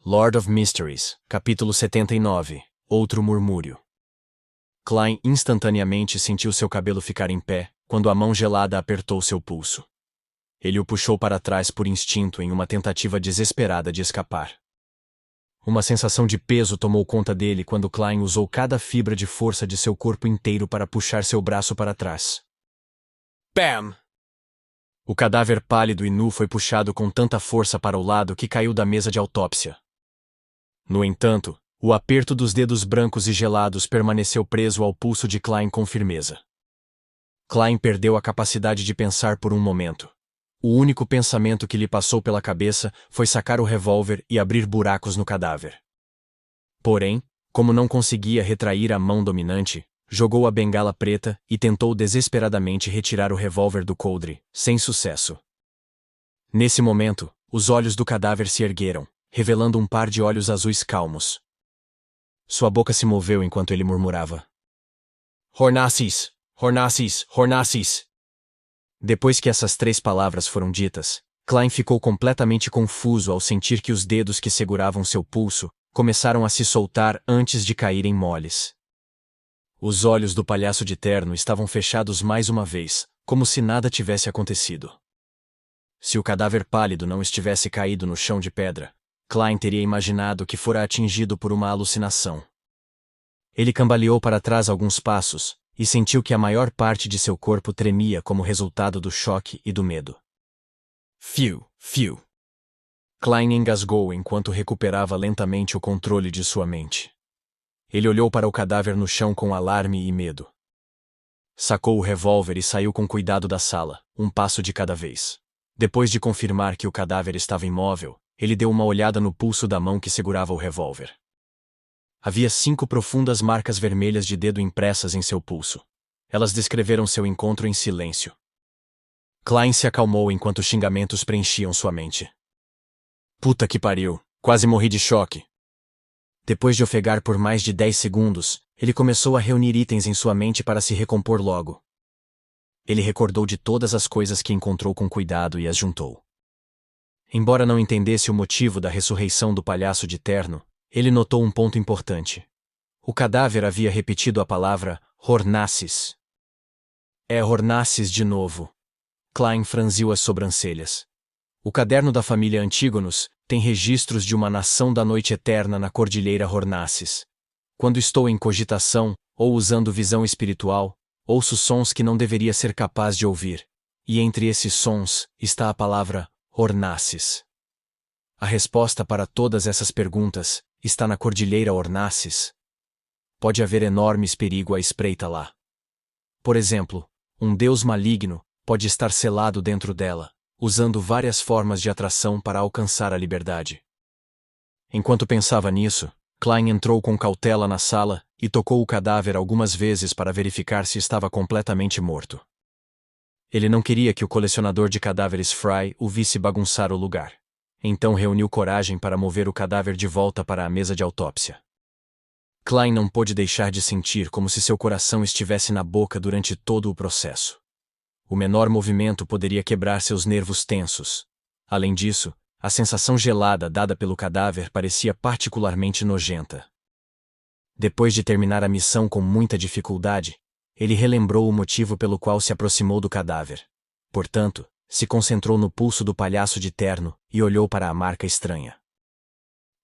Lord of Mysteries, capítulo 79. Outro murmúrio. Klein instantaneamente sentiu seu cabelo ficar em pé, quando a mão gelada apertou seu pulso. Ele o puxou para trás por instinto em uma tentativa desesperada de escapar. Uma sensação de peso tomou conta dele quando Klein usou cada fibra de força de seu corpo inteiro para puxar seu braço para trás. Bam! O cadáver pálido e nu foi puxado com tanta força para o lado que caiu da mesa de autópsia. No entanto, o aperto dos dedos brancos e gelados permaneceu preso ao pulso de Klein com firmeza. Klein perdeu a capacidade de pensar por um momento. O único pensamento que lhe passou pela cabeça foi sacar o revólver e abrir buracos no cadáver. Porém, como não conseguia retrair a mão dominante, jogou a bengala preta e tentou desesperadamente retirar o revólver do coldre, sem sucesso. Nesse momento, os olhos do cadáver se ergueram, revelando um par de olhos azuis calmos. Sua boca se moveu enquanto ele murmurava: Hornassis! Hornassis! Hornassis! Depois que essas 3 palavras foram ditas, Klein ficou completamente confuso ao sentir que os dedos que seguravam seu pulso começaram a se soltar antes de caírem moles. Os olhos do palhaço de terno estavam fechados mais uma vez, como se nada tivesse acontecido. Se o cadáver pálido não estivesse caído no chão de pedra, Klein teria imaginado que fora atingido por uma alucinação. Ele cambaleou para trás alguns passos e sentiu que a maior parte de seu corpo tremia como resultado do choque e do medo. Fiu, fiu. Klein engasgou enquanto recuperava lentamente o controle de sua mente. Ele olhou para o cadáver no chão com alarme e medo. Sacou o revólver e saiu com cuidado da sala, um passo de cada vez. Depois de confirmar que o cadáver estava imóvel, ele deu uma olhada no pulso da mão que segurava o revólver. Havia 5 profundas marcas vermelhas de dedo impressas em seu pulso. Elas descreveram seu encontro em silêncio. Klein se acalmou enquanto xingamentos preenchiam sua mente. Puta que pariu, quase morri de choque. Depois de ofegar por mais de 10 segundos, ele começou a reunir itens em sua mente para se recompor logo. Ele recordou de todas as coisas que encontrou com cuidado e as juntou. Embora não entendesse o motivo da ressurreição do palhaço de terno, ele notou um ponto importante. O cadáver havia repetido a palavra Hornassis. É Hornassis de novo. Klein franziu as sobrancelhas. O caderno da família Antígonos tem registros de uma nação da noite eterna na cordilheira Hornassis. Quando estou em cogitação, ou usando visão espiritual, ouço sons que não deveria ser capaz de ouvir, e entre esses sons está a palavra Hornassis. A resposta para todas essas perguntas está na cordilheira Hornassis. Pode haver enormes perigos à espreita lá. Por exemplo, um deus maligno pode estar selado dentro dela, usando várias formas de atração para alcançar a liberdade. Enquanto pensava nisso, Klein entrou com cautela na sala e tocou o cadáver algumas vezes para verificar se estava completamente morto. Ele não queria que o colecionador de cadáveres Fry o visse bagunçar o lugar. Então reuniu coragem para mover o cadáver de volta para a mesa de autópsia. Klein não pôde deixar de sentir como se seu coração estivesse na boca durante todo o processo. O menor movimento poderia quebrar seus nervos tensos. Além disso, a sensação gelada dada pelo cadáver parecia particularmente nojenta. Depois de terminar a missão com muita dificuldade, ele relembrou o motivo pelo qual se aproximou do cadáver. Portanto, se concentrou no pulso do palhaço de terno e olhou para a marca estranha.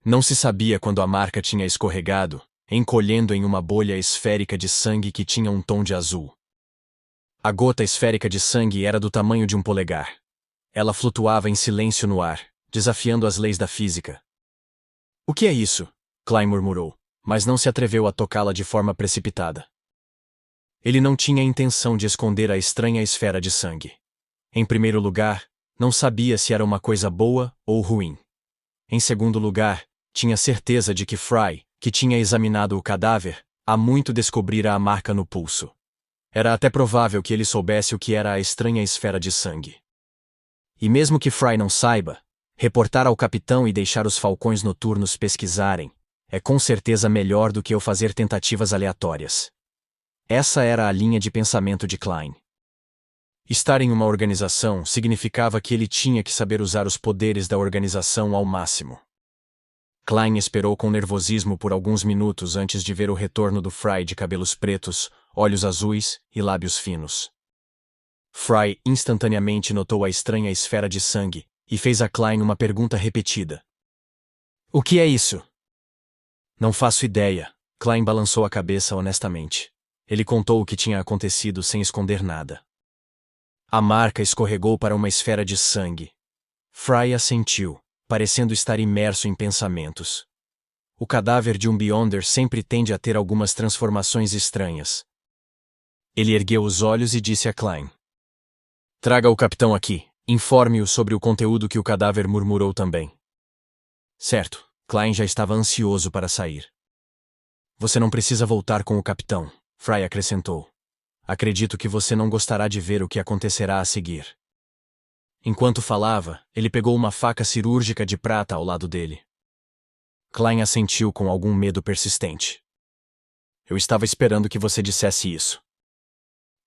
Não se sabia quando a marca tinha escorregado, encolhendo em uma bolha esférica de sangue que tinha um tom de azul. A gota esférica de sangue era do tamanho de um polegar. Ela flutuava em silêncio no ar, desafiando as leis da física. O que é isso? Klein murmurou, mas não se atreveu a tocá-la de forma precipitada. Ele não tinha intenção de esconder a estranha esfera de sangue. Em primeiro lugar, não sabia se era uma coisa boa ou ruim. Em segundo lugar, tinha certeza de que Fry, que tinha examinado o cadáver, há muito descobrira a marca no pulso. Era até provável que ele soubesse o que era a estranha esfera de sangue. E mesmo que Fry não saiba, reportar ao capitão e deixar os falcões noturnos pesquisarem é com certeza melhor do que eu fazer tentativas aleatórias. Essa era a linha de pensamento de Klein. Estar em uma organização significava que ele tinha que saber usar os poderes da organização ao máximo. Klein esperou com nervosismo por alguns minutos antes de ver o retorno do Fry de cabelos pretos, olhos azuis e lábios finos. Fry instantaneamente notou a estranha esfera de sangue e fez a Klein uma pergunta repetida. O que é isso? Não faço ideia. Klein balançou a cabeça honestamente. Ele contou o que tinha acontecido sem esconder nada. A marca escorregou para uma esfera de sangue. Fry assentiu, parecendo estar imerso em pensamentos. O cadáver de um Beyonder sempre tende a ter algumas transformações estranhas. Ele ergueu os olhos e disse a Klein. Traga o capitão aqui. Informe-o sobre o conteúdo que o cadáver murmurou também. Certo. Klein já estava ansioso para sair. Você não precisa voltar com o capitão, Fry acrescentou. Acredito que você não gostará de ver o que acontecerá a seguir. Enquanto falava, ele pegou uma faca cirúrgica de prata ao lado dele. Klein assentiu com algum medo persistente. Eu estava esperando que você dissesse isso.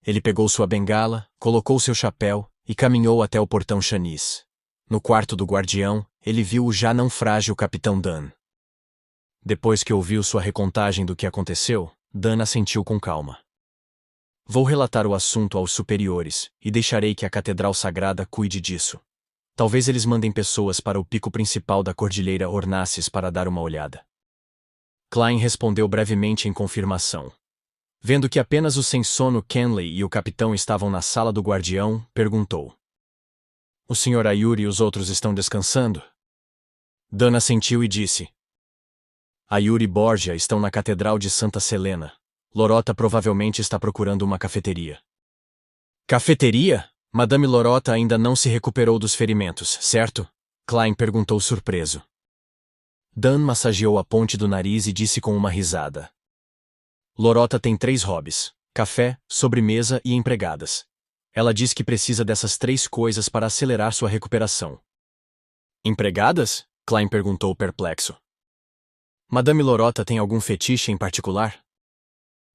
Ele pegou sua bengala, colocou seu chapéu e caminhou até o portão Chanis. No quarto do guardião, ele viu o já não frágil capitão Dan. Depois que ouviu sua recontagem do que aconteceu, Dan assentiu com calma. Vou relatar o assunto aos superiores e deixarei que a Catedral Sagrada cuide disso. Talvez eles mandem pessoas para o pico principal da Cordilheira Ornaces para dar uma olhada. Klein respondeu brevemente em confirmação. Vendo que apenas o sem-sono Kenley e o capitão estavam na sala do guardião, perguntou. O Sr. Ayuri e os outros estão descansando? Dan assentiu e disse. Ayuri e Borgia estão na Catedral de Santa Selena. Lorota provavelmente está procurando uma cafeteria. Cafeteria? Madame Lorota ainda não se recuperou dos ferimentos, certo? Klein perguntou surpreso. Dan massageou a ponte do nariz e disse com uma risada. Lorota tem 3 hobbies: café, sobremesa e empregadas. Ela diz que precisa dessas 3 coisas para acelerar sua recuperação. Empregadas? Klein perguntou perplexo. Madame Lorota tem algum fetiche em particular?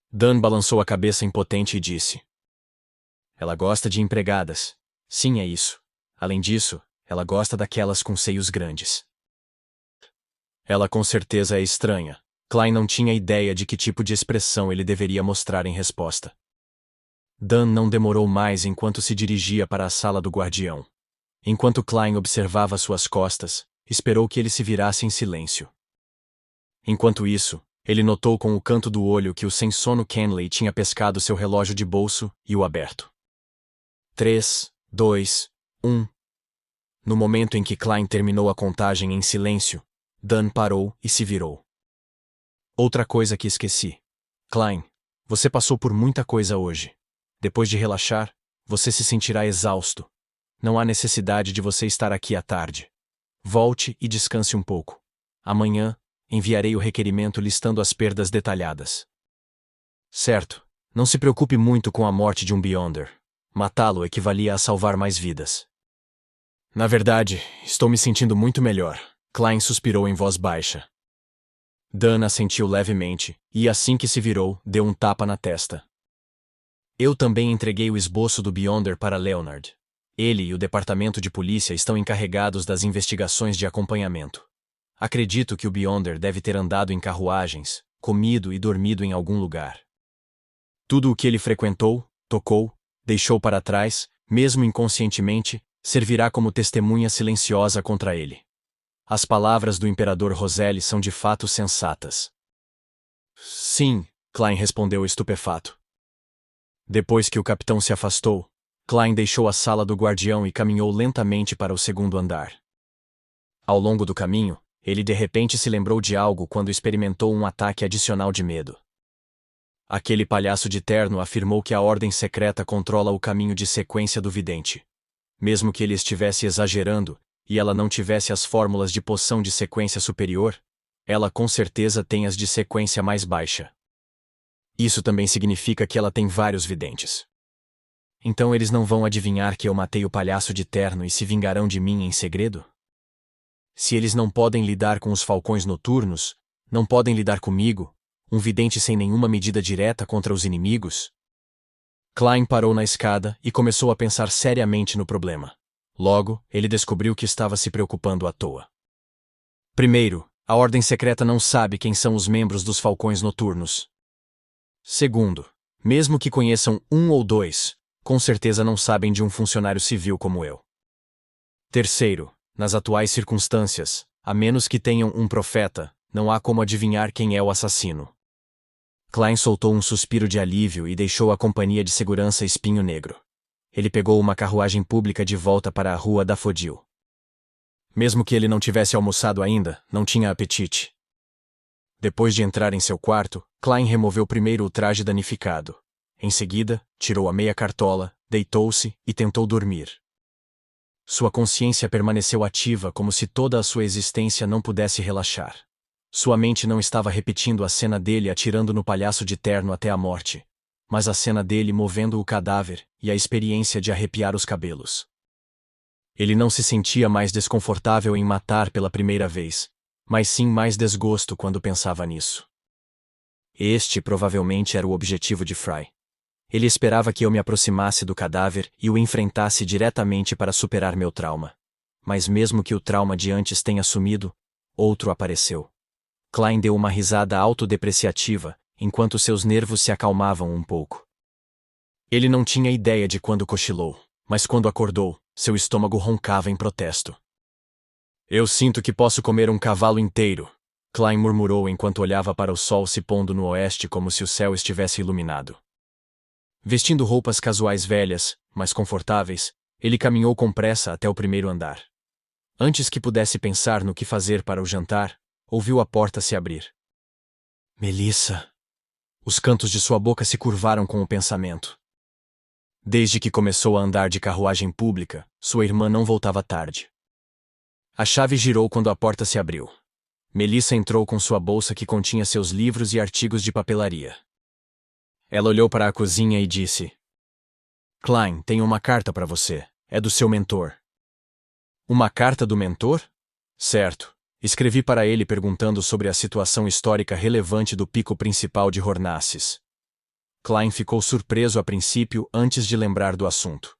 Dan balançou a cabeça impotente e disse. Ela gosta de empregadas. Sim, é isso. Além disso, ela gosta daquelas com seios grandes. Ela com certeza é estranha. Klein não tinha ideia de que tipo de expressão ele deveria mostrar em resposta. Dan não demorou mais enquanto se dirigia para a sala do guardião. Enquanto Klein observava suas costas, esperou que ele se virasse em silêncio. Enquanto isso, ele notou com o canto do olho que o sem-sono Kenley tinha pescado seu relógio de bolso e o aberto. 3, 2, 1. No momento em que Klein terminou a contagem em silêncio, Dan parou e se virou. Outra coisa que esqueci. Klein, você passou por muita coisa hoje. Depois de relaxar, você se sentirá exausto. Não há necessidade de você estar aqui à tarde. Volte e descanse um pouco. Amanhã, enviarei o requerimento listando as perdas detalhadas. Certo, não se preocupe muito com a morte de um Beyonder. Matá-lo equivalia a salvar mais vidas. Na verdade, estou me sentindo muito melhor. Klein suspirou em voz baixa. Dan assentiu levemente, e assim que se virou, deu um tapa na testa. Eu também entreguei o esboço do Beyonder para Leonard. Ele e o departamento de polícia estão encarregados das investigações de acompanhamento. Acredito que o Beyonder deve ter andado em carruagens, comido e dormido em algum lugar. Tudo o que ele frequentou, tocou, deixou para trás, mesmo inconscientemente, servirá como testemunha silenciosa contra ele. As palavras do imperador Roselli são de fato sensatas. Sim, Klein respondeu estupefato. Depois que o capitão se afastou, Klein deixou a sala do guardião e caminhou lentamente para o segundo andar. Ao longo do caminho, ele de repente se lembrou de algo quando experimentou um ataque adicional de medo. Aquele palhaço de terno afirmou que a ordem secreta controla o caminho de sequência do vidente. Mesmo que ele estivesse exagerando, e ela não tivesse as fórmulas de poção de sequência superior, ela com certeza tem as de sequência mais baixa. Isso também significa que ela tem vários videntes. Então eles não vão adivinhar que eu matei o palhaço de terno e se vingarão de mim em segredo? Se eles não podem lidar com os falcões noturnos, não podem lidar comigo, um vidente sem nenhuma medida direta contra os inimigos? Klein parou na escada e começou a pensar seriamente no problema. Logo, ele descobriu que estava se preocupando à toa. Primeiro, A Ordem Secreta não sabe quem são os membros dos Falcões Noturnos. Segundo, mesmo que conheçam um ou dois, com certeza não sabem de um funcionário civil como eu. Terceiro, nas atuais circunstâncias, a menos que tenham um profeta, não há como adivinhar quem é o assassino. Klein soltou um suspiro de alívio e deixou a companhia de segurança Espinho Negro. Ele pegou uma carruagem pública de volta para a rua Dafodil. Mesmo que ele não tivesse almoçado ainda, não tinha apetite. Depois de entrar em seu quarto, Klein removeu primeiro o traje danificado. Em seguida, tirou a meia cartola, deitou-se e tentou dormir. Sua consciência permaneceu ativa como se toda a sua existência não pudesse relaxar. Sua mente não estava repetindo a cena dele atirando no palhaço de terno até a morte, mas a cena dele movendo o cadáver e a experiência de arrepiar os cabelos. Ele não se sentia mais desconfortável em matar pela primeira vez, mas sim mais desgosto quando pensava nisso. Este provavelmente era o objetivo de Fry. Ele esperava que eu me aproximasse do cadáver e o enfrentasse diretamente para superar meu trauma. Mas mesmo que o trauma de antes tenha sumido, outro apareceu. Klein deu uma risada autodepreciativa, enquanto seus nervos se acalmavam um pouco. Ele não tinha ideia de quando cochilou, mas quando acordou, seu estômago roncava em protesto. Eu sinto que posso comer um cavalo inteiro, Klein murmurou enquanto olhava para o sol se pondo no oeste como se o céu estivesse iluminado. Vestindo roupas casuais velhas, mas confortáveis, ele caminhou com pressa até o primeiro andar. Antes que pudesse pensar no que fazer para o jantar, ouviu a porta se abrir. Melissa. Os cantos de sua boca se curvaram com o pensamento. Desde que começou a andar de carruagem pública, sua irmã não voltava tarde. A chave girou quando a porta se abriu. Melissa entrou com sua bolsa que continha seus livros e artigos de papelaria. Ela olhou para a cozinha e disse: Klein, tenho uma carta para você. É do seu mentor. Uma carta do mentor? Certo. Escrevi para ele perguntando sobre a situação histórica relevante do pico principal de Hornaces. Klein ficou surpreso a princípio antes de lembrar do assunto.